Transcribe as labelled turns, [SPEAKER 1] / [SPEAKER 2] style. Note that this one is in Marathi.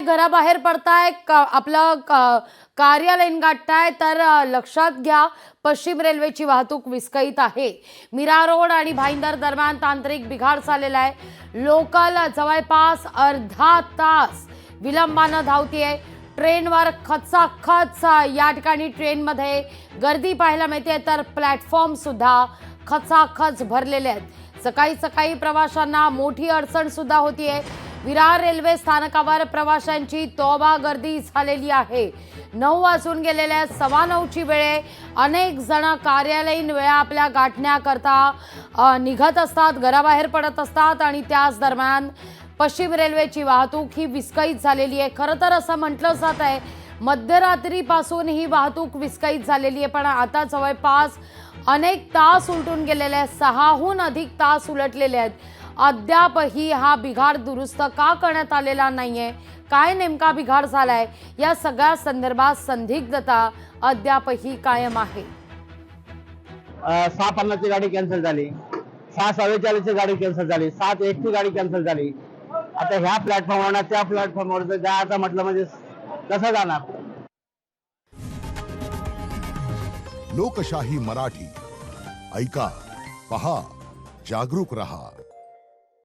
[SPEAKER 1] घराबाहेर पडताय आपलं कार्यालयीन गाठताय तर लक्षात घ्या पश्चिम रेल्वेची वाहतूक विस्कळीत आहे। मीरा रोड आणि भाईंदर दरम्यान तांत्रिक बिघाड झालेला आहे। लोकल जवळपास अर्धा तास विलंबानं धावतीये। ट्रेनवर खचाखच या ठिकाणी ट्रेनमध्ये गर्दी पाहायला मिळते तर प्लॅटफॉर्म सुद्धा खचाखच भरलेले आहेत। सकाळी सकाळी प्रवाशांना मोठी अडचण सुद्धा होतीये। विरार रेल्वे स्थानकावर प्रवाशांची तोबा गर्दी झालेली आहे। 9 वाजून गेलेल्या 9:15ची वेळ अनेक जण कार्यालयीन वेळा आपल्या गाठण्याकरता निघत असतात, घराबाहेर पडत असतात आणि त्याच दरम्यान पश्चिम रेल्वेची वाहतूक ही विस्कळीत झालेली आहे। खरं तर असं म्हटलं जात आहे मध्यरात्रीपासून ही वाहतूक विस्कळीत झालेली आहे, पण आता जवळपास अनेक तास उलटून गेलेले आहेत, 6हून अधिक तास उलटलेले आहेत। अद्यापही हा बिघाड दुरुस्त का करण्यात आलेला नाहीये, काय नेमका बिघाड झालाय या सगळ्या संदर्भात संदिग्धता अद्यापही कायम आहे।
[SPEAKER 2] 6:50 ची गाडी कॅन्सल झाली, 6:44 ची गाडी कॅन्सल झाली, 7:01 ची गाडी कॅन्सल झाली। आता ह्या प्लॅटफॉर्मवर त्या प्लॅटफॉर्मवर जायचं म्हटलं म्हणजे कसं जाणार?
[SPEAKER 3] लोकशाही मराठी ऐका, पहा, जागरूक रहा।